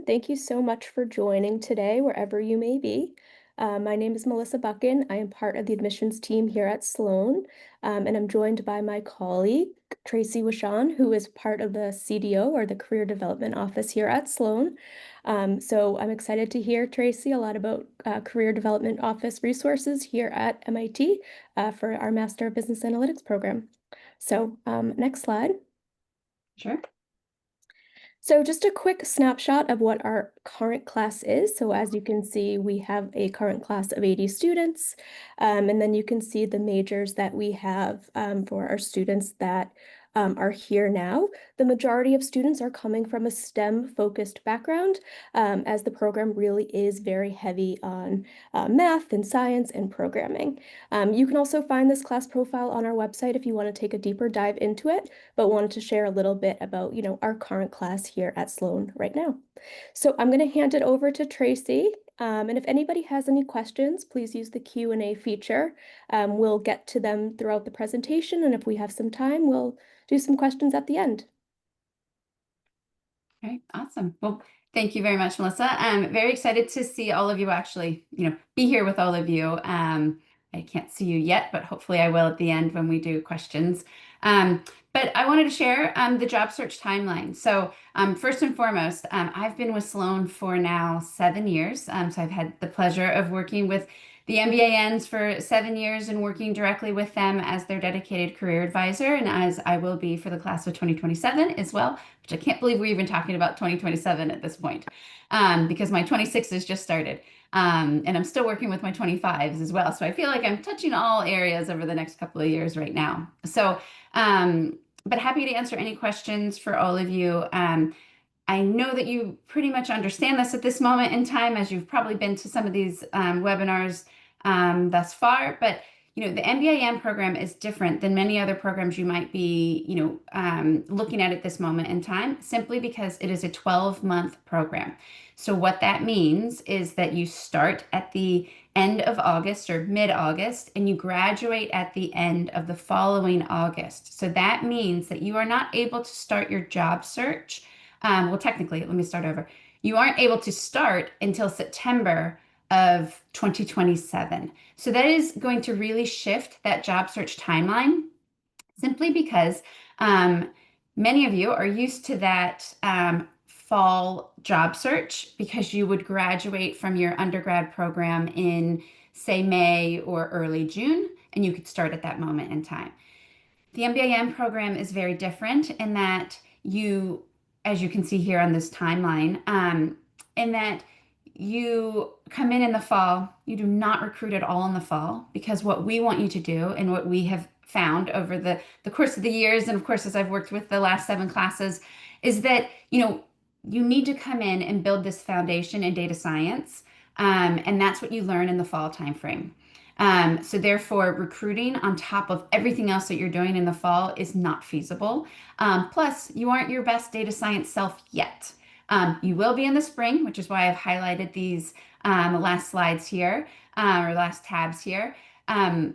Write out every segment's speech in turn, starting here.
everyone. Thank you so much for joining today, wherever you may be. My name is Melissa Buckin. I am part of the admissions team here at Sloan, and I'm joined by my colleague, Tracy Wishon, who is part of the CDO, or the Career Development Office here at Sloan. So I'm excited to hear, Tracy, a lot about Career Development Office resources here at MIT for our Master of Business Analytics program. So next slide. Sure. So just a quick snapshot of what our current class is. So as you can see, we have a current class of 80 students, and then you can see the majors that we have for our students that are here now. The majority of students are coming from a STEM-focused background, as the program really is very heavy on math and science and programming. You can also find this class profile on our website if you want to take a deeper dive into it, but wanted to share a little bit about, our current class here at Sloan right now. So I'm going to hand it over to Tracy. And if anybody has any questions, please use the Q&A feature. We'll get to them throughout the presentation, and if we have some time, we'll do some questions at the end. Okay, awesome. Well, thank you very much, Melissa. I'm very excited to see all of you actually, be here with all of you. I can't see you yet, but hopefully I will at the end when we do questions. But I wanted to share the job search timeline. So first and foremost, I've been with Sloan for now 7 years. So I've had the pleasure of working with the MBANs for 7 years and working directly with them as their dedicated career advisor, and as I will be for the class of 2027 as well, which I can't believe we're even talking about 2027 at this point, because my 26s just started. And I'm still working with my 25s as well. So I feel like I'm touching all areas over the next couple of years right now. So, but happy to answer any questions for all of you. I know that you pretty much understand this at this moment in time, as you've probably been to some of these webinars thus far, but the MBAn program is different than many other programs you might be, looking at this moment in time, simply because it is a 12-month program. So what that means is that you start at the end of August or mid-August, and you graduate at the end of the following August. So that means that you are not able to start your job search. Well, technically, let me start over. You aren't able to start until September of 2027. So that is going to really shift that job search timeline, simply because many of you are used to that fall job search, because you would graduate from your undergrad program in, say, May or early June, and you could start at that moment in time. The MBAn program is very different in that you, as you can see here on this timeline, in that you come in the fall. You do not recruit at all in the fall, because what we want you to do, and what we have found over the course of the years, and of course, as I've worked with the last 7 classes, is that, you need to come in and build this foundation in data science. And that's what you learn in the fall timeframe. So therefore, recruiting on top of everything else that you're doing in the fall is not feasible. Plus, you aren't your best data science self yet. You will be in the spring, which is why I've highlighted these last slides here, or last tabs here. And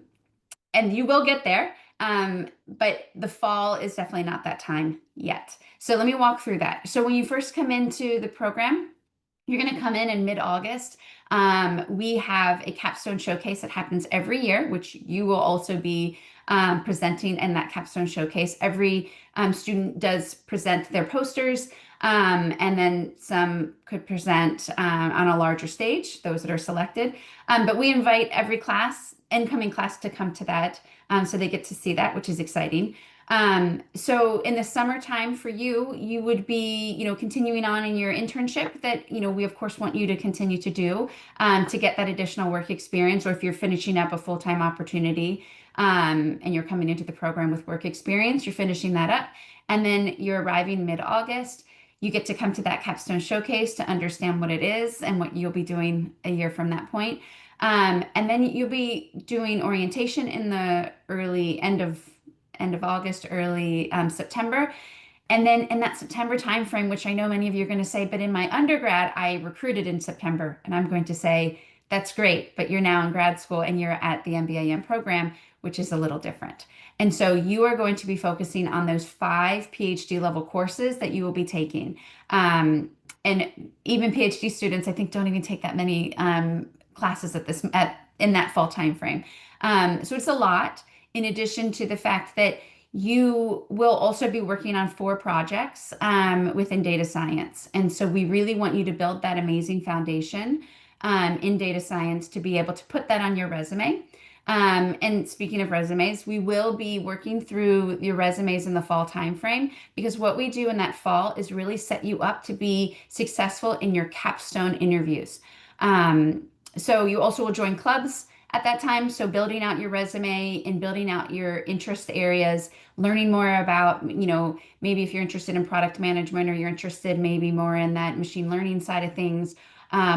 you will get there, but the fall is definitely not that time yet. So let me walk through that. So when you first come into the program, you're going to come in mid-August. We have a capstone showcase that happens every year, which you will also be presenting in that capstone showcase. Every student does present their posters, and then some could present on a larger stage, those that are selected. But we invite every incoming class to come to that, so they get to see that, which is exciting. So in the summertime for you, you would be, continuing on in your internship that, we of course want you to continue to do, to get that additional work experience, or if you're finishing up a full-time opportunity, and you're coming into the program with work experience, you're finishing that up, and then you're arriving mid-August. You get to come to that capstone showcase to understand what it is and what you'll be doing a year from that point. And then you'll be doing orientation in the end of August, early September. And then in that September timeframe, which I know many of you are going to say, but in my undergrad, I recruited in September. And I'm going to say That's great, but you're now in grad school and you're at the MBAn program, which is a little different. And so you are going to be focusing on those 5 PhD level courses that you will be taking. And even PhD students, I think, don't even take that many classes in that fall time frame. So it's a lot, in addition to the fact that you will also be working on 4 projects within data science. And so we really want you to build that amazing foundation in data science to be able to put that on your resume. And speaking of resumes, we will be working through your resumes in the fall timeframe because what we do in that fall is really set you up to be successful in your capstone interviews. Um, so you also will join clubs at that time. So building out your resume and building out your interest areas, learning more about, maybe if you're interested in product management or you're interested maybe more in that machine learning side of things,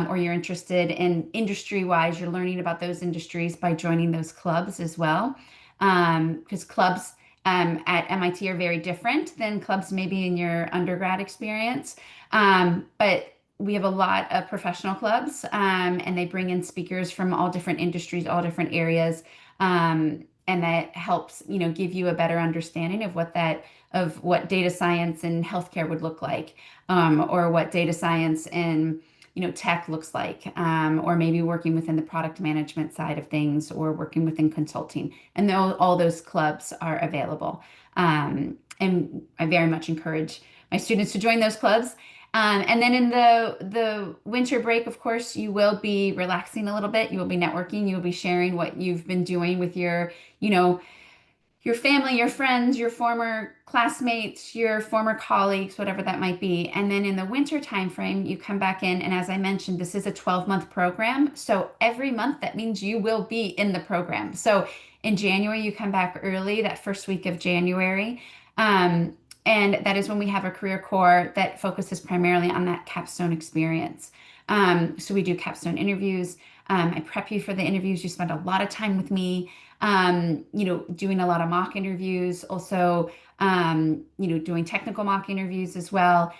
or you're interested in industry-wise, you're learning about those industries by joining those clubs as well. Because clubs at MIT are very different than clubs maybe in your undergrad experience. But we have a lot of professional clubs, and they bring in speakers from all different industries, all different areas. And that helps, give you a better understanding of what data science and healthcare would look like, or what data science and tech looks like, or maybe working within the product management side of things, or working within consulting. And all those clubs are available. And I very much encourage my students to join those clubs. And then in the winter break, of course, you will be relaxing a little bit. You will be networking. You will be sharing what you've been doing with you know, your family, your friends, your former classmates, your former colleagues, whatever that might be. And then in the winter time frame, you come back in. And as I mentioned, this is a 12-month program. So every month, that means you will be in the program. So in January, you come back early, that first week of January. Um, and that is when we have a career core that focuses primarily on that capstone experience. So we do capstone interviews. I prep you for the interviews. You spend a lot of time with me, doing a lot of mock interviews, also, doing technical mock interviews as well,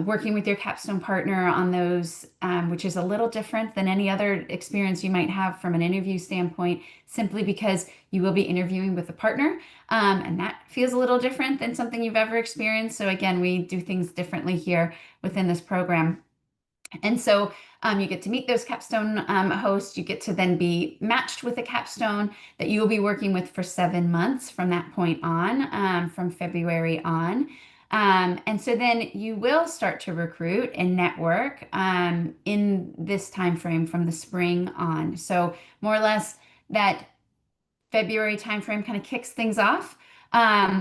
working with your capstone partner on those, which is a little different than any other experience you might have from an interview standpoint, simply because you will be interviewing with a partner. And that feels a little different than something you've ever experienced. So again, we do things differently here within this program. And so you get to meet those capstone hosts. You get to then be matched with a capstone that you will be working with for 7 months from that point on, from February on. And so then you will start to recruit and network in this time frame from the spring on. So more or less that February timeframe kind of kicks things off.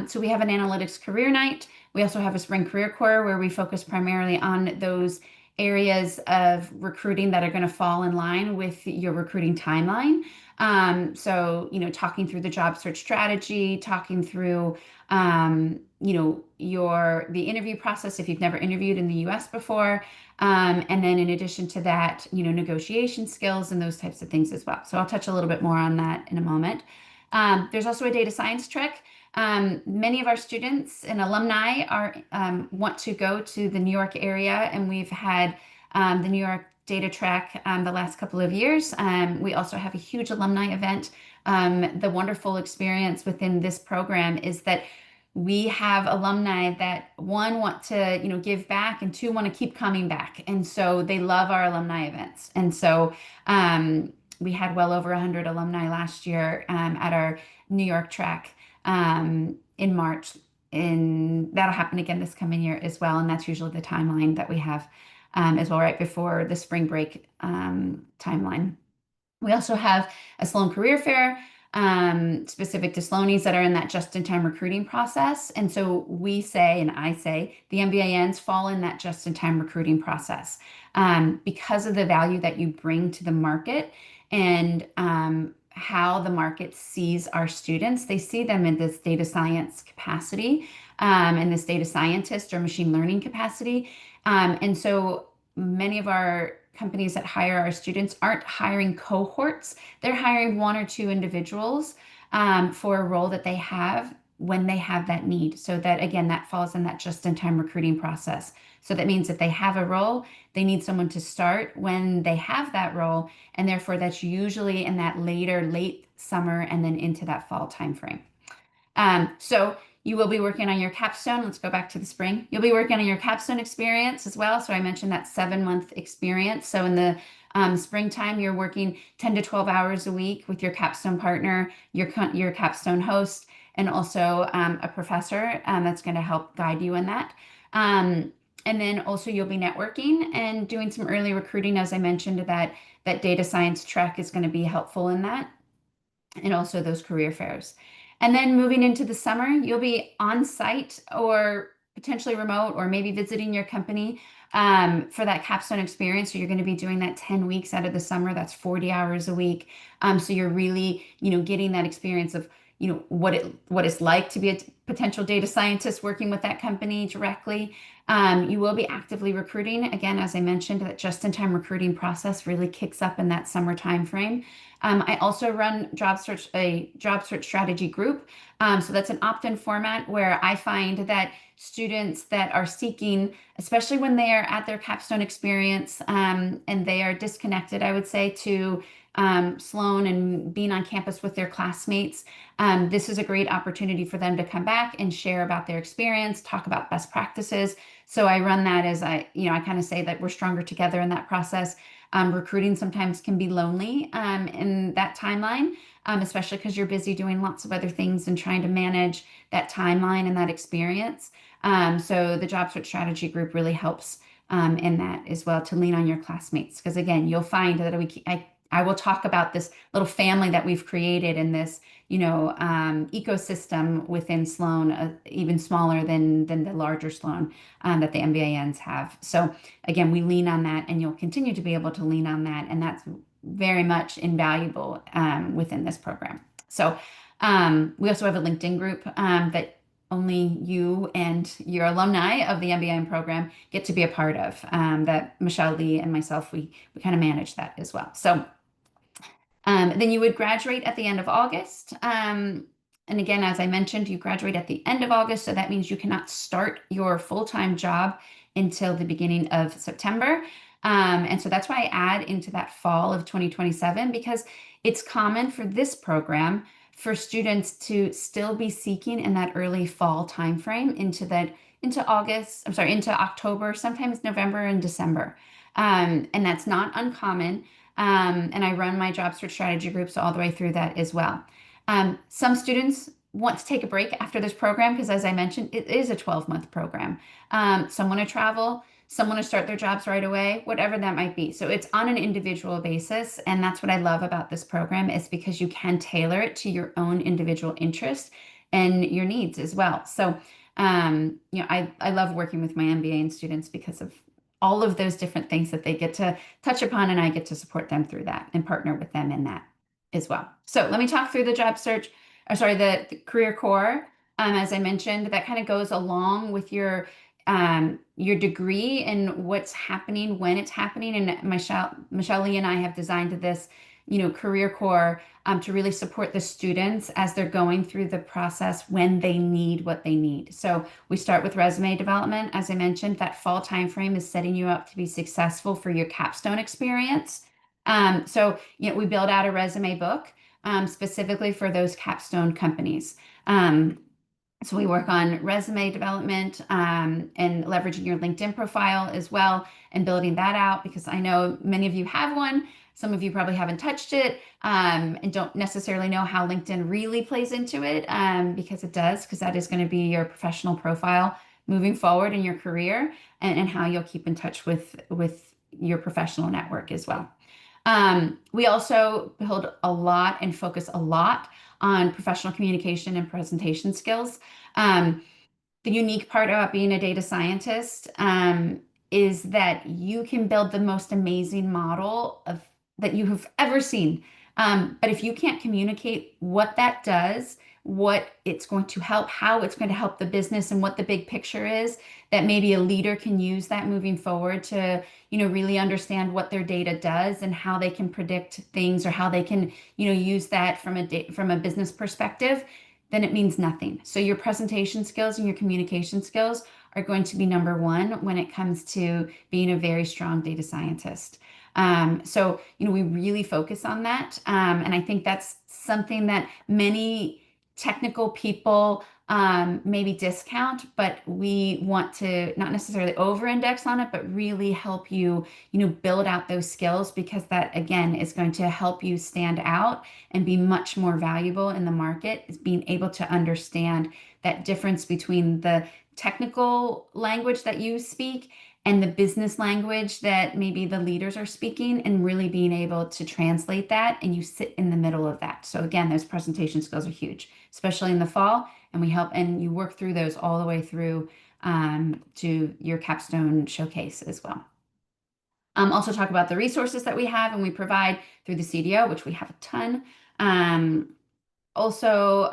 So we have an analytics career night. We also have a spring career core where we focus primarily on those areas of recruiting that are going to fall in line with your recruiting timeline. So, talking through the job search strategy, talking through, the interview process if you've never interviewed in the US before. And then in addition to that, negotiation skills and those types of things as well. So I'll touch a little bit more on that in a moment. There's also a data science trek. Many of our students and alumni want to go to the New York area, and we've had the New York Data Track the last couple of years. We also have a huge alumni event. The wonderful experience within this program is that we have alumni that, one, want to give back, and two, want to keep coming back, and so they love our alumni events. And so we had well over 100 alumni last year at our New York track in March, and that'll happen again this coming year as well. And that's usually the timeline that we have as well, right before the spring break timeline. We also have a Sloan Career Fair specific to Sloanies that are in that just-in-time recruiting process. And so we say, and I say, the MBANs fall in that just-in-time recruiting process because of the value that you bring to the market and how the market sees our students. They see them in this data science capacity, and this data scientist or machine learning capacity. And so many of our companies that hire our students aren't hiring cohorts. They're hiring 1 or 2 individuals for a role that they have when they have that need. So that again, that falls in that just-in-time recruiting process. So that means if they have a role, they need someone to start when they have that role, and therefore that's usually in that late summer and then into that fall timeframe. So you will be working on your capstone. Let's go back to the spring. You'll be working on your capstone experience as well. So I mentioned that 7-month experience. So in the springtime, you're working 10 to 12 hours a week with your capstone partner, your capstone host, and also a professor that's going to help guide you in that. And then also you'll be networking and doing some early recruiting. As I mentioned, that data science track is going to be helpful in that, and also those career fairs. And then moving into the summer, you'll be on site or potentially remote, or maybe visiting your company for that capstone experience. So you're going to be doing that 10 weeks out of the summer. That's 40 hours a week. So you're really, getting that experience of, what it's like to be a potential data scientist working with that company directly. You will be actively recruiting. Again, as I mentioned, that just-in-time recruiting process really kicks up in that summer timeframe. I also run a job search strategy group. So that's an opt-in format where I find that students that are seeking, especially when they are at their capstone experience, and they are disconnected, I would say, to Sloan and being on campus with their classmates, this is a great opportunity for them to come back and share about their experience, talk about best practices. So I run that as I kind of say that we're stronger together in that process. Recruiting sometimes can be lonely in that timeline, especially because you're busy doing lots of other things and trying to manage that timeline and that experience. So the job search strategy group really helps in that as well, to lean on your classmates. Because again, you'll find that I will talk about this little family that we've created in this, ecosystem within Sloan, even smaller than the larger Sloan that the MBANs have. So again, we lean on that, and you'll continue to be able to lean on that, and that's very much invaluable within this program. So we also have a LinkedIn group that only you and your alumni of the MBAn program get to be a part of. That Michelle Lee and myself, we kind of manage that as well. So. Then you would graduate at the end of August. And again, as I mentioned, you graduate at the end of August, so that means you cannot start your full-time job until the beginning of September. And so that's why I add into that fall of 2027, because it's common for this program for students to still be seeking in that early fall timeframe into October, sometimes November and December. And that's not uncommon. And I run my job search strategy groups all the way through that as well. Some students want to take a break after this program because, as I mentioned, it is a 12-month program. Some want to travel, some want to start their jobs right away, whatever that might be. So it's on an individual basis. And that's what I love about this program, is because you can tailor it to your own individual interest and your needs as well. So, I love working with my MBA students because of all of those different things that they get to touch upon, and I get to support them through that and partner with them in that as well. So let me talk through the the career core. As I mentioned, that kind of goes along with your degree and what's happening when it's happening. And Michelle Lee and I have designed this, career core to really support the students as they're going through the process when they need what they need. So we start with resume development. As I mentioned, that fall timeframe is setting you up to be successful for your capstone experience. So we build out a resume book specifically for those capstone companies. So we work on resume development and leveraging your LinkedIn profile as well, and building that out, because I know many of you have one. Some of you probably haven't touched it and don't necessarily know how LinkedIn really plays into it, because it does, because that is going to be your professional profile moving forward in your career, and how you'll keep in touch with your professional network as well. We also build a lot and focus a lot on professional communication and presentation skills. The unique part about being a data scientist is that you can build the most amazing model that you have ever seen. But if you can't communicate what that does, what it's going to help, how it's going to help the business, and what the big picture is, that maybe a leader can use that moving forward to, really understand what their data does and how they can predict things, or how they can, use that from a business perspective. then it means nothing. So your presentation skills and your communication skills are going to be number one when it comes to being a very strong data scientist. So, we really focus on that. And I think that's something that many technical people maybe discount, but we want to not necessarily over-index on it, but really help you, build out those skills because that, again, is going to help you stand out and be much more valuable in the market, is being able to understand that difference between the technical language that you speak and the business language that maybe the leaders are speaking, and really being able to translate that, and you sit in the middle of that. So again, those presentation skills are huge, especially in the fall, and we help and you work through those all the way through to your capstone showcase as well. Also talk about the resources that we have and we provide through the CDO, which we have a ton. Also,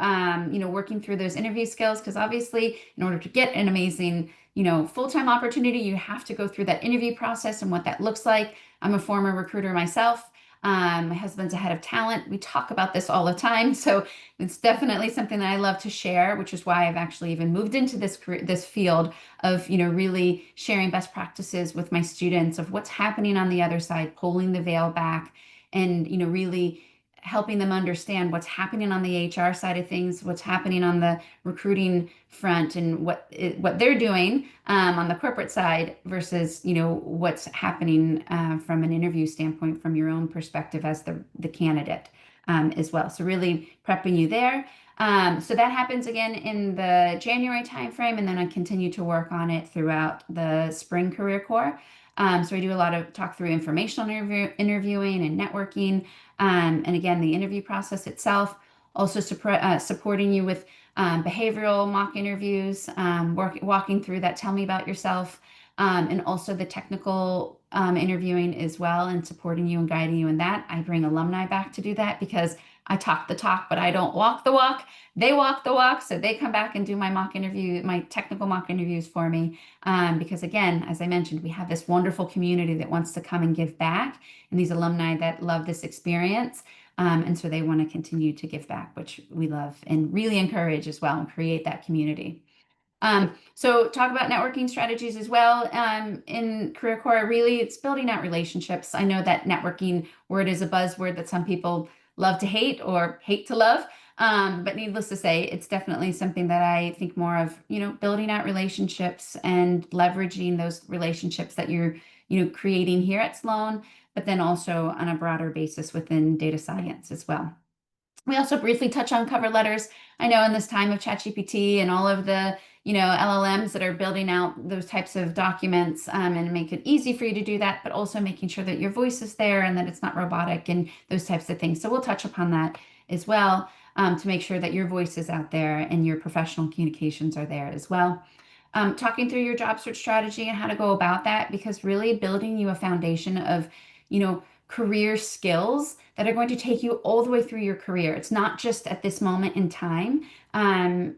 working through those interview skills, because obviously, in order to get an amazing, full-time opportunity, you have to go through that interview process and what that looks like. I'm a former recruiter myself. My husband's a head of talent. We talk about this all the time, so it's definitely something that I love to share, which is why I've actually even moved into this field of, really sharing best practices with my students of what's happening on the other side, pulling the veil back, and really helping them understand what's happening on the HR side of things, what's happening on the recruiting front, and what they're doing on the corporate side versus what's happening from an interview standpoint from your own perspective as the candidate as well. So really prepping you there. So that happens again in the January timeframe, and then I continue to work on it throughout the spring career corps. So I do a lot of talk through informational interviewing and networking. And again, the interview process itself, also supporting you with behavioral mock interviews, walking through that, tell me about yourself, and also the technical interviewing as well, and supporting you and guiding you in that. I bring alumni back to do that because I talk the talk, but I don't walk the walk. They walk the walk, so they come back and do my technical mock interviews for me. Because again, as I mentioned, we have this wonderful community that wants to come and give back, and these alumni that love this experience. And so they want to continue to give back, which we love and really encourage as well, and create that community. So talk about networking strategies as well. In Career Corps, really, it's building out relationships. I know that networking word is a buzzword that some people love to hate or hate to love. But needless to say, it's definitely something that I think more of, building out relationships and leveraging those relationships that you're, creating here at Sloan, but then also on a broader basis within data science as well. We also briefly touch on cover letters. I know in this time of ChatGPT and all of the, LLMs that are building out those types of documents, and make it easy for you to do that, but also making sure that your voice is there and that it's not robotic and those types of things. So we'll touch upon that as well, to make sure that your voice is out there and your professional communications are there as well. Talking through your job search strategy and how to go about that, because really building you a foundation of, career skills that are going to take you all the way through your career. It's not just at this moment in time.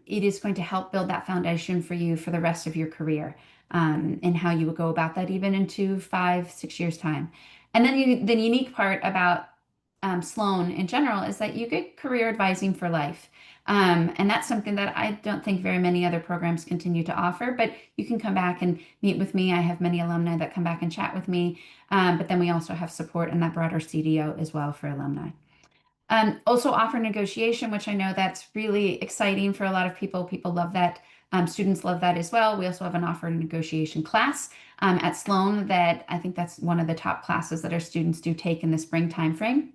It is going to help build that foundation for you for the rest of your career, and how you would go about that even into 5, 6 years time. And then the unique part about Sloan in general is that you get career advising for life. And that's something that I don't think very many other programs continue to offer, but you can come back and meet with me. I have many alumni that come back and chat with me. But then we also have support in that broader CDO as well for alumni. Also offer negotiation, which I know that's really exciting for a lot of people. People love that. Students love that as well. We also have an offer negotiation class at Sloan that I think that's one of the top classes that our students do take in the spring timeframe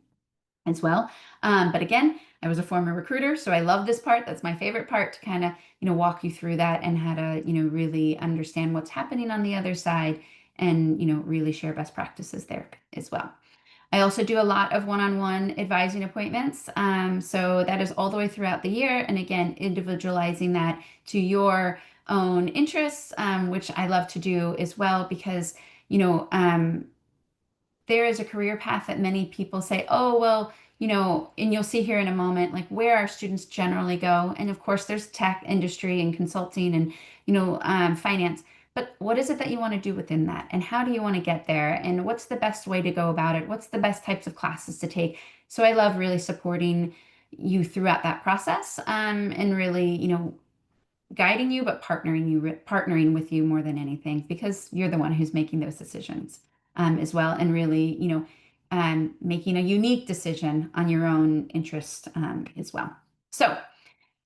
as well. But again, I was a former recruiter, so I love this part. That's my favorite part, to kind of, walk you through that and how to, really understand what's happening on the other side, and, really share best practices there as well. I also do a lot of one-on-one advising appointments. So that is all the way throughout the year. And again, individualizing that to your own interests, which I love to do as well, because, there is a career path that many people say, oh, well, and you'll see here in a moment, like where our students generally go. And of course, there's tech industry and consulting and, finance. But what is it that you want to do within that? And how do you want to get there? And what's the best way to go about it? What's the best types of classes to take? So I love really supporting you throughout that process, and really, guiding you, but partnering with you more than anything, because you're the one who's making those decisions, as well, and really, making a unique decision on your own interest, as well. So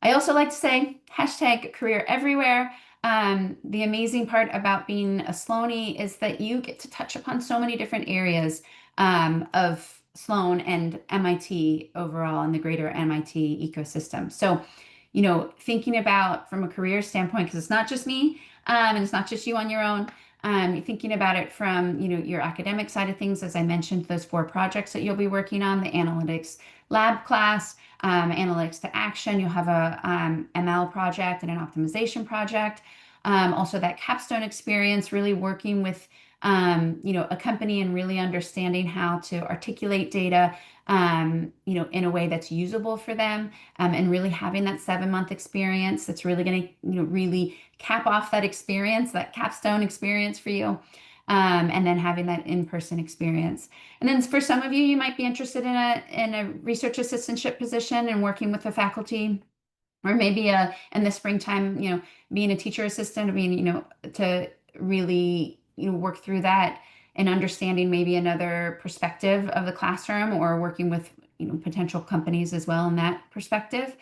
I also like to say hashtag career everywhere. The amazing part about being a Sloaney is that you get to touch upon so many different areas, of Sloan and MIT overall and the greater MIT ecosystem. So, thinking about from a career standpoint, because it's not just me, and it's not just you on your own. Thinking about it from, your academic side of things, as I mentioned, those 4 projects that you'll be working on, the analytics lab class, analytics to action. You'll have a ML project and an optimization project. Also, that capstone experience, really working with a company and really understanding how to articulate data, in a way that's usable for them, and really having that 7-month experience that's really going to, really cap off that experience, that capstone experience for you. And then having that in-person experience. And then for some of you, you might be interested in a research assistantship position and working with the faculty, or maybe in the springtime, being a teacher assistant, to really, work through that and understanding maybe another perspective of the classroom, or working with, potential companies as well in that perspective.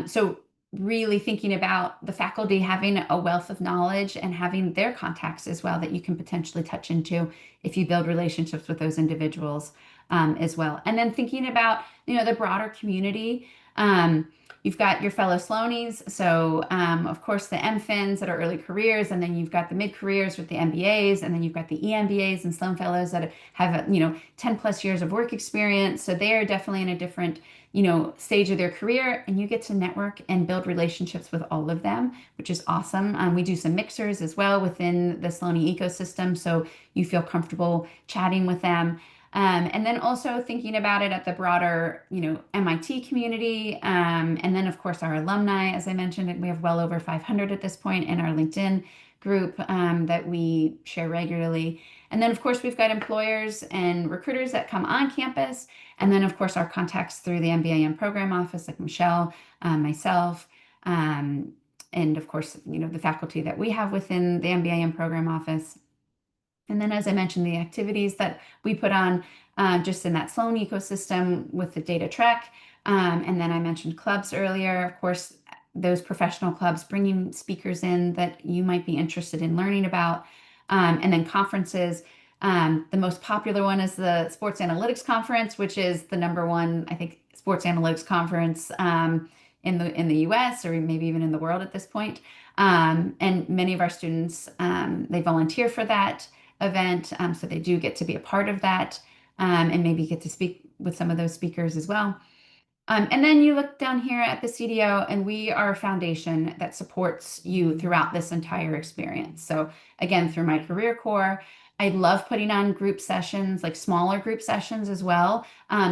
So really thinking about the faculty having a wealth of knowledge and having their contacts as well that you can potentially touch into if you build relationships with those individuals, as well. And then thinking about, the broader community. You've got your fellow Sloanies. So, of course, the MFins that are early careers, and then you've got the mid-careers with the MBAs, and then you've got the EMBAs and Sloan Fellows that have, 10 plus years of work experience. So they are definitely in a different, stage of their career, and you get to network and build relationships with all of them, which is awesome. We do some mixers as well within the Sloaney ecosystem, so you feel comfortable chatting with them. And then also thinking about it at the broader, MIT community. And then, of course, our alumni, as I mentioned, we have well over 500 at this point in our LinkedIn group, that we share regularly. And then, of course, we've got employers and recruiters that come on campus. And then, of course, our contacts through the MBAn program office, like Michelle, myself, and of course, the faculty that we have within the MBAn program office. And then, as I mentioned, the activities that we put on, just in that Sloan ecosystem with the data track. And then I mentioned clubs earlier. Of course, those professional clubs, bringing speakers in that you might be interested in learning about. And then conferences. The most popular one is the Sports Analytics Conference, which is the #1, I think, sports analytics conference, in the US, or maybe even in the world at this point. And many of our students, they volunteer for that event, so they do get to be a part of that, and maybe get to speak with some of those speakers as well. And then you look down here at the CDO, and we are a foundation that supports you throughout this entire experience. So again, through my career core, I love putting on group sessions, like smaller group sessions as well,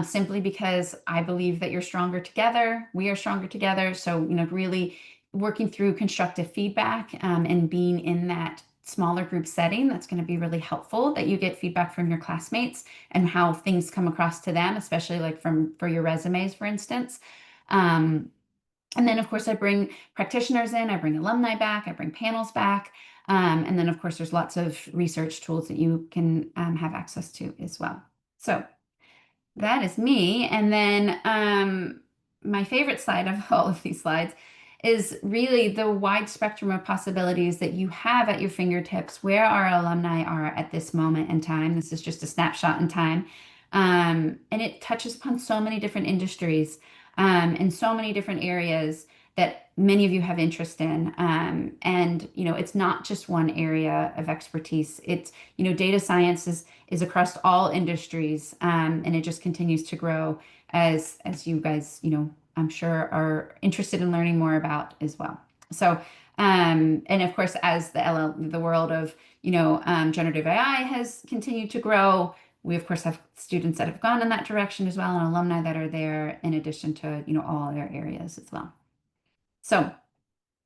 simply because I believe that you're stronger together. We are stronger together. So, really working through constructive feedback, and being in that smaller group setting, that's going to be really helpful, that you get feedback from your classmates and how things come across to them, especially like for your resumes, for instance. And then, of course, I bring practitioners in, I bring alumni back, I bring panels back. And then, of course, there's lots of research tools that you can, have access to as well. So that is me. And then, my favorite slide of all of these slides is really the wide spectrum of possibilities that you have at your fingertips, where our alumni are at this moment in time. This is just a snapshot in time. And it touches upon so many different industries, and so many different areas that many of you have interest in. And, it's not just one area of expertise. It's, data science is across all industries, and it just continues to grow as you guys, I'm sure are interested in learning more about as well. So, and of course, as the world of, generative AI has continued to grow, we of course have students that have gone in that direction as well, and alumni that are there in addition to, all other areas as well. So,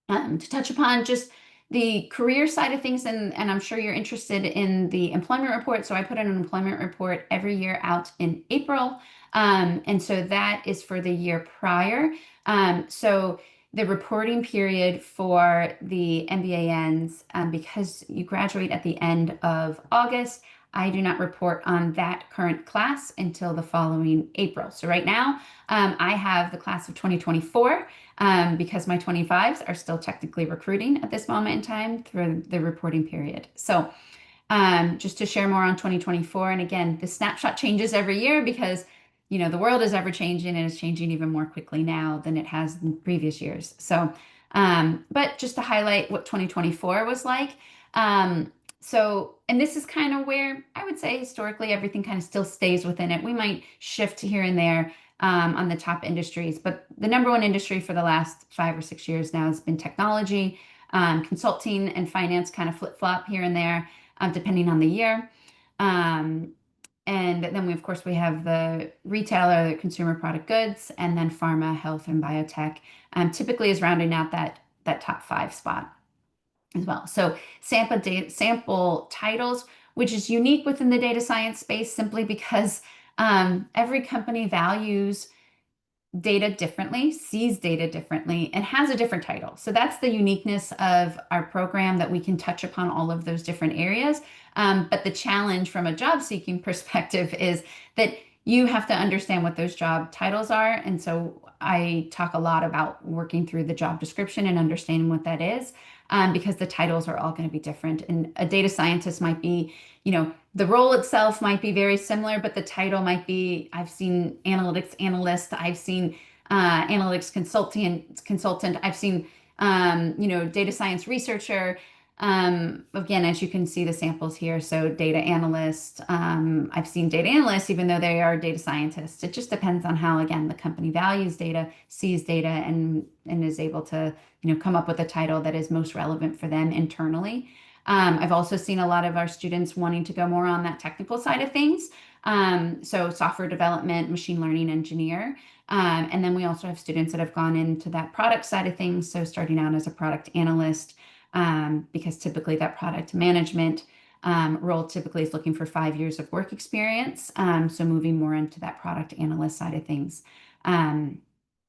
to touch upon just the career side of things, and I'm sure you're interested in the employment report. So I put in an employment report every year out in April. And so that is for the year prior. So the reporting period for the MBANs, because you graduate at the end of August, I do not report on that current class until the following April. So right now, I have the class of 2024 because my 25s are still technically recruiting at this moment in time through the reporting period. So just to share more on 2024. And again, the snapshot changes every year because, the world is ever changing and it's changing even more quickly now than it has in previous years. So, but just to highlight what 2024 was like. And this is kind of where I would say historically everything kind of still stays within it. We might shift here and there on the top industries, but the number one industry for the last 5 or 6 years now has been technology, consulting, and finance kind of flip-flop here and there depending on the year. And then of course, we have the retailer, the consumer product goods, and then pharma, health, and biotech. Typically is rounding out that top five spot as well. So sample titles, which is unique within the data science space, simply because every company values data differently, sees data differently, and has a different title. So that's the uniqueness of our program, that we can touch upon all of those different areas. But the challenge from a job seeking perspective is that you have to understand what those job titles are. And so I talk a lot about working through the job description and understanding what that is, because the titles are all going to be different. And a data scientist might be, the role itself might be very similar, but the title might be, I've seen analytics analyst, I've seen analytics consultant, I've seen, data science researcher. Again, as you can see the samples here, so data analyst, I've seen data analysts, even though they are data scientists. It just depends on how, again, the company values data, sees data, and is able to, come up with a title that is most relevant for them internally. I've also seen a lot of our students wanting to go more on that technical side of things. So software development, machine learning engineer. And then we also have students that have gone into that product side of things. So starting out as a product analyst, because typically that product management role typically is looking for 5 years of work experience. So moving more into that product analyst side of things.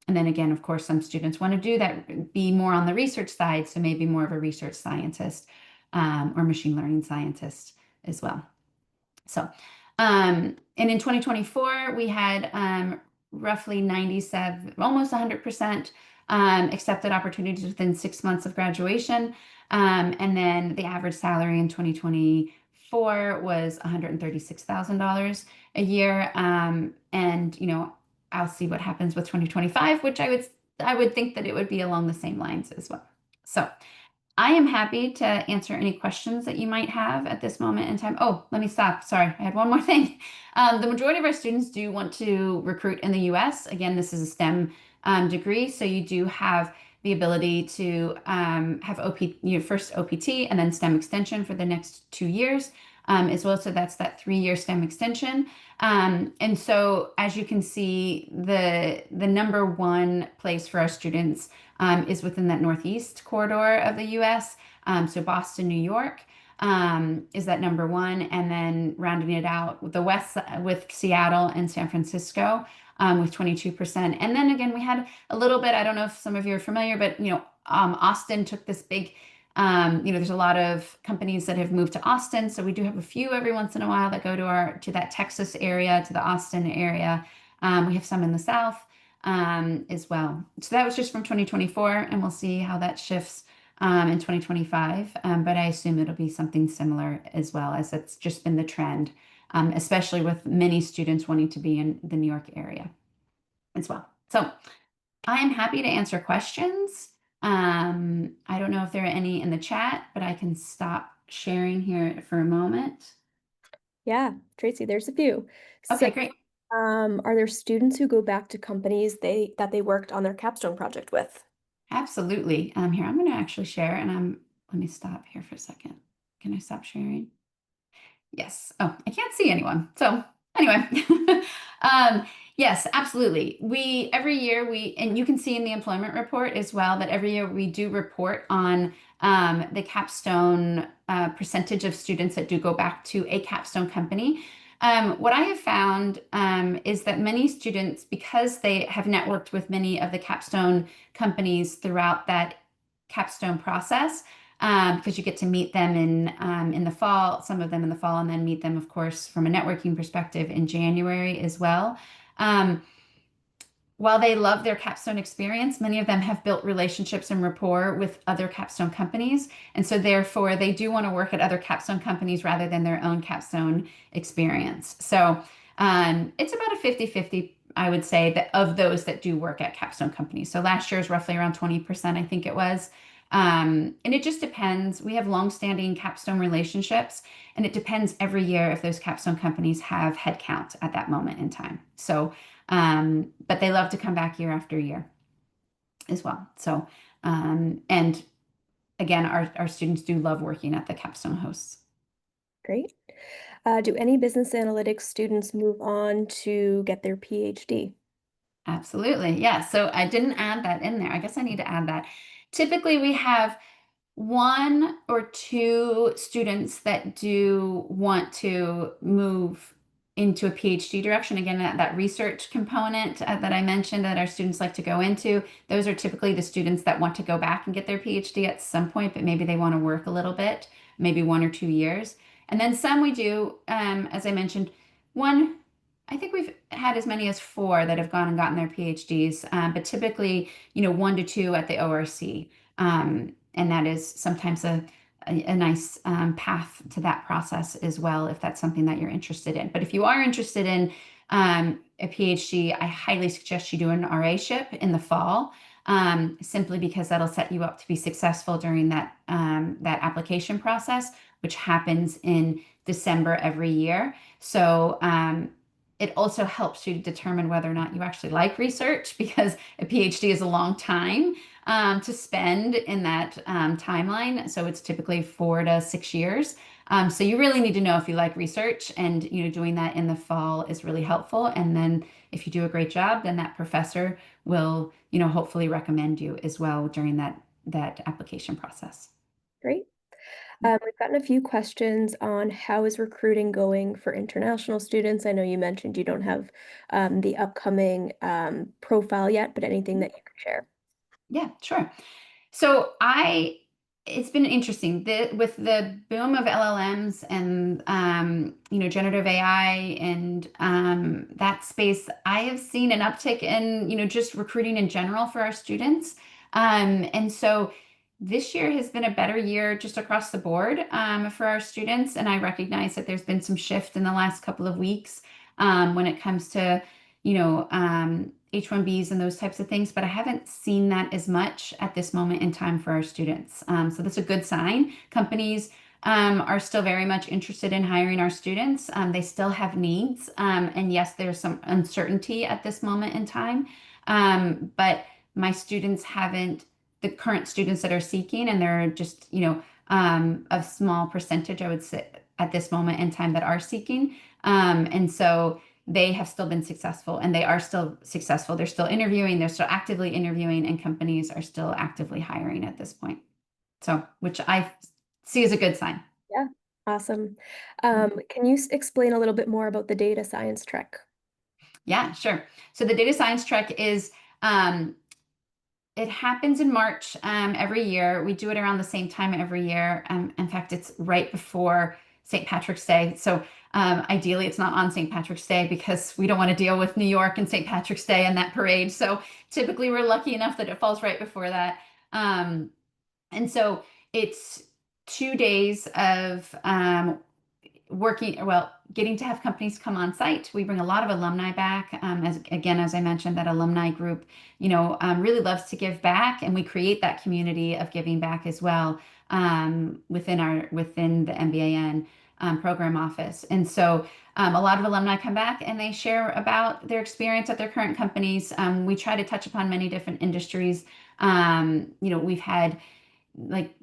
And then again, of course, some students want to do that, be more on the research side. So maybe more of a research scientist or machine learning scientist as well. So, and in 2024, we had roughly 97, almost 100% accepted opportunities within 6 months of graduation. And then the average salary in 2024 was $136,000 a year. And, I'll see what happens with 2025, which I would think that it would be along the same lines as well. So I am happy to answer any questions that you might have at this moment in time. Oh, let me stop. Sorry, I had one more thing. The majority of our students do want to recruit in the US. Again, this is a STEM degree, so you do have the ability to have first OPT and then STEM extension for the next 2 years as well. So that's that 3-year STEM extension. And so as you can see, the number one place for our students is within that Northeast corridor of the US. So Boston, New York is that number one. And then rounding it out with the West with Seattle and San Francisco with 22%. And then again, we had a little bit, I don't know if some of you are familiar, but Austin took this big there's a lot of companies that have moved to Austin. So we do have a few every once in a while that go to that Texas area, to the Austin area. We have some in the South as well. So that was just from 2024, and we'll see how that shifts in 2025. But I assume it'll be something similar as well, as it's just been the trend, especially with many students wanting to be in the New York area as well. So I am happy to answer questions. I don't know if there are any in the chat, but I can stop sharing here for a moment. Yeah, Tracy, there's a few. So, Okay, great. are there students who go back to companies that they worked on their capstone project with? Absolutely. Here, I'm going to actually share, and let me stop here for a second. Can I stop sharing? Yes. Oh, I can't see anyone. So anyway, yes, absolutely. Every year and you can see in the employment report as well that every year we do report on the capstone percentage of students that do go back to a capstone company. What I have found is that many students, because they have networked with many of the capstone companies throughout that capstone process, because you get to meet them in the fall, some of them in the fall, and then meet them, of course, from a networking perspective in January as well. Um, while they love their capstone experience, many of them have built relationships and rapport with other capstone companies. And so, therefore, they do want to work at other capstone companies rather than their own capstone experience. So, it's about a 50-50, I would say, that of those that do work at capstone companies. So, last year is roughly around 20%, I think it was. And it just depends. We have longstanding capstone relationships, and it depends every year if those capstone companies have headcount at that moment in time. So, but they love to come back year after year as well. So, and again, our students do love working at the capstone hosts. Great. Do any business analytics students move on to get their PhD? Absolutely. Yeah. So I didn't add that in there. I guess I need to add that. Typically, we have one or two students that do want to move into a PhD direction. Again, that research component that I mentioned that our students like to go into, those are typically the students that want to go back and get their PhD at some point, but maybe they want to work a little bit, maybe 1 or 2 years. And then some we do, as I mentioned, one, I think we've had as many as four that have gone and gotten their PhDs, but typically, 1 to 2 at the ORC. And that is sometimes a nice path to that process as well, if that's something that you're interested in. But if you are interested in a PhD, I highly suggest you do an RA-ship in the fall, simply because that'll set you up to be successful during that application process, which happens in December every year. So it also helps you determine whether or not you actually like research, because a PhD is a long time to spend in that timeline. So it's typically 4 to 6 years. So you really need to know if you like research, and doing that in the fall is really helpful. And then if you do a great job, then that professor will hopefully recommend you as well during that application process. Great. We've gotten a few questions on how is recruiting going for international students. I know you mentioned you don't have the upcoming profile yet, but anything that you could share. Yeah, sure. So it's been interesting with the boom of LLMs and generative AI and that space. I have seen an uptick in just recruiting in general for our students, and so this year has been a better year just across the board for our students. And I recognize that there's been some shift in the last couple of weeks when it comes to H-1Bs and those types of things, but I haven't seen that as much at this moment in time for our students. So that's a good sign. Companies are still very much interested in hiring our students. They still have needs. And yes, there's some uncertainty at this moment in time. But my students haven't, the current students that are seeking, and they're just, a small percentage, I would say, at this moment in time that are seeking. And so they have still been successful, and they are still successful. They're still interviewing, they're still actively interviewing, and companies are still actively hiring at this point. So, which I see as a good sign. Yeah, awesome. Can you explain a little bit more about the data science trek? Yeah, sure. So the data science trek is it happens in March every year. We do it around the same time every year. In fact, it's right before St. Patrick's Day. So ideally, it's not on St. Patrick's Day, because we don't want to deal with New York and St. Patrick's Day and that parade. So typically, we're lucky enough that it falls right before that. And so it's 2 days of getting to have companies come on site. We bring a lot of alumni back. As I mentioned, that alumni group, really loves to give back, and we create that community of giving back as well within the MBAn program office. And so a lot of alumni come back and they share about their experience at their current companies. We try to touch upon many different industries. We've had like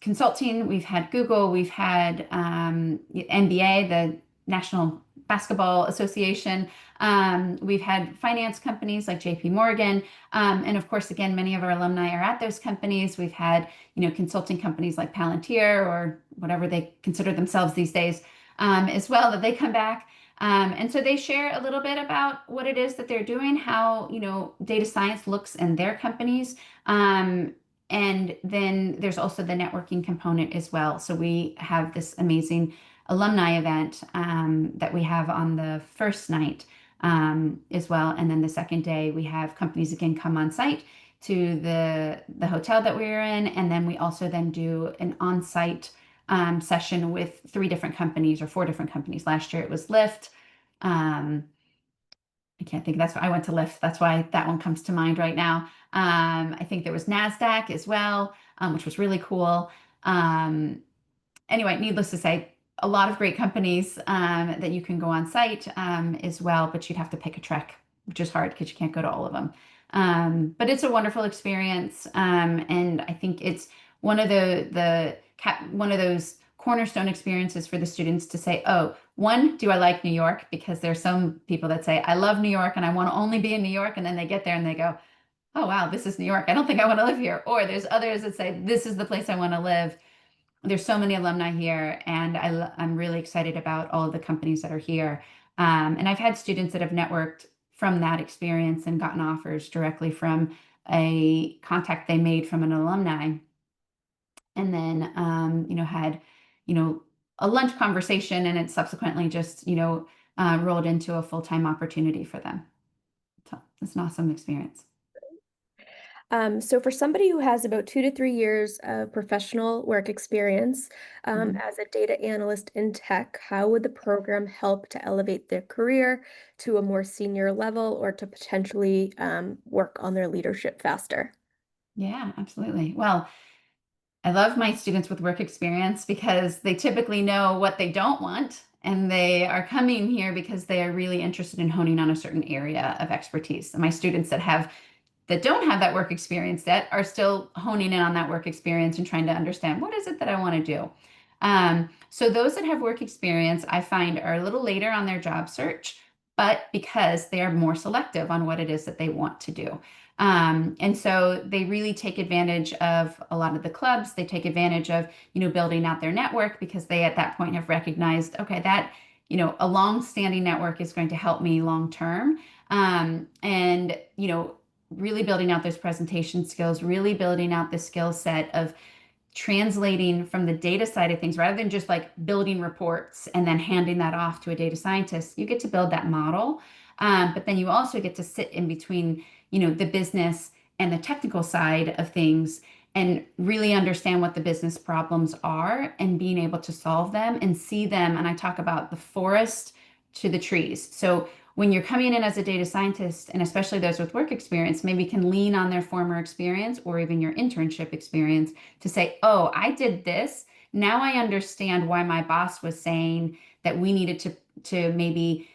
consulting, we've had Google, we've had NBA, the National Basketball Association. We've had finance companies like JP Morgan. And of course, again, many of our alumni are at those companies. We've had, consulting companies like Palantir, or whatever they consider themselves these days, as well, that they come back. And so they share a little bit about what it is that they're doing, how, data science looks in their companies. Um, and then there's also the networking component as well. So we have this amazing alumni event that we have on the first night as well. And then the second day, we have companies again come on site to the hotel that we were in. And then we also then do an on-site session with 3 different companies or 4 different companies. Last year it was Lyft. Um, I can't think. That's why I went to Lyft. That's why that one comes to mind right now. I think there was NASDAQ as well, which was really cool. Um, anyway, needless to say, a lot of great companies that you can go on site as well, but you'd have to pick a trek, which is hard because you can't go to all of them. But it's a wonderful experience, and I think it's one of those cornerstone experiences for the students to say, "Oh, one, do I like New York?" Because there's some people that say, "I love New York and I want to only be in New York," and then they get there and they go, "Oh wow, this is New York. I don't think I want to live here." Or there's others that say, "This is the place I want to live." There's so many alumni here, and I'm really excited about all of the companies that are here. And I've had students that have networked from that experience and gotten offers directly from a contact they made from an alumni, and then had you know a lunch conversation, and it subsequently just rolled into a full-time opportunity for them. So it's an awesome experience. So for somebody who has about 2 to 3 years of professional work experience Mhm. as a data analyst in tech, how would the program help to elevate their career to a more senior level or to potentially work on their leadership faster? Yeah, absolutely. Well, I love my students with work experience because they typically know what they don't want, and they are coming here because they are really interested in honing on a certain area of expertise. And my students that don't have that work experience yet are still honing in on that work experience and trying to understand what is it that I want to do. So those that have work experience, I find, are a little later on their job search, but because they are more selective on what it is that they want to do. And so they really take advantage of a lot of the clubs. They take advantage of, building out their network because they at that point have recognized, okay, that, a long-standing network is going to help me long term. And, really building out those presentation skills, really building out the skill set of translating from the data side of things rather than just like building reports and then handing that off to a data scientist. You get to build that model, but then you also get to sit in between, the business and the technical side of things and really understand what the business problems are and being able to solve them and see them. And I talk about the forest to the trees. So when you're coming in as a data scientist, and especially those with work experience, maybe can lean on their former experience or even your internship experience to say, oh, I did this. Now I understand why my boss was saying that we needed to maybe,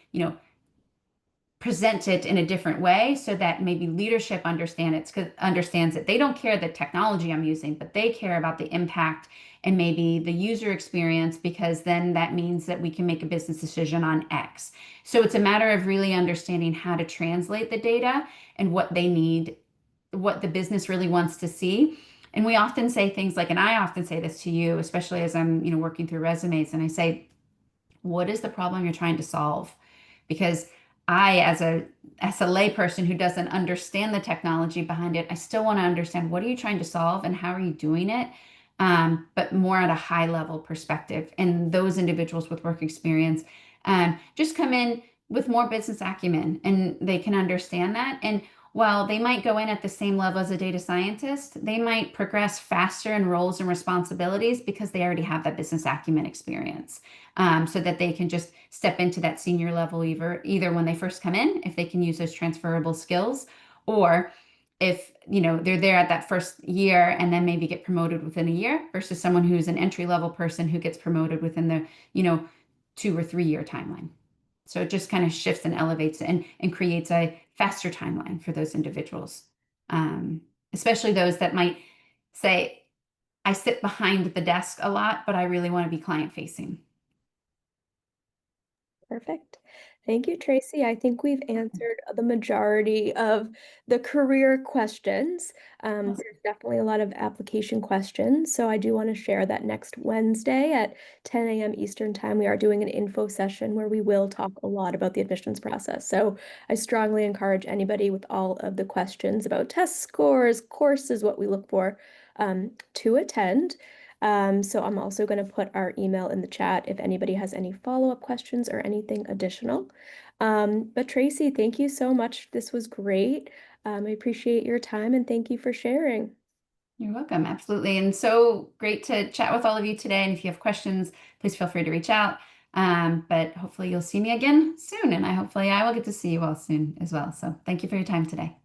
present it in a different way so that maybe leadership understands it. They don't care the technology I'm using, but they care about the impact and maybe the user experience because then that means that we can make a business decision on X. So it's a matter of really understanding how to translate the data and what they need, what the business really wants to see. And we often say things like, and I often say this to you, especially as I'm, working through resumes, and I say, what is the problem you're trying to solve? Because I, as a layperson who doesn't understand the technology behind it, I still want to understand what are you trying to solve and how are you doing it, but more at a high level perspective. And those individuals with work experience just come in with more business acumen, and they can understand that. And while they might go in at the same level as a data scientist, they might progress faster in roles and responsibilities because they already have that business acumen experience, so that they can just step into that senior level either when they first come in, if they can use those transferable skills, or if they're there at that first year and then maybe get promoted within a year versus someone who's an entry level person who gets promoted within the 2 or 3 year timeline. So it just kind of shifts and elevates and creates a faster timeline for those individuals, um, especially those that might say, I sit behind the desk a lot, but I really want to be client facing. Perfect. Thank you, Tracy. I think we've answered the majority of the career questions. Awesome. There's definitely a lot of application questions. So I do want to share that next Wednesday at 10 a.m. Eastern Time, we are doing an info session where we will talk a lot about the admissions process. So I strongly encourage anybody with all of the questions about test scores, courses, what we look for, to attend. So I'm also going to put our email in the chat if anybody has any follow-up questions or anything additional. But Tracy, thank you so much. This was great. I appreciate your time and thank you for sharing. You're welcome. Absolutely. And so great to chat with all of you today. And if you have questions, please feel free to reach out. But hopefully you'll see me again soon. And hopefully I will get to see you all soon as well. So thank you for your time today.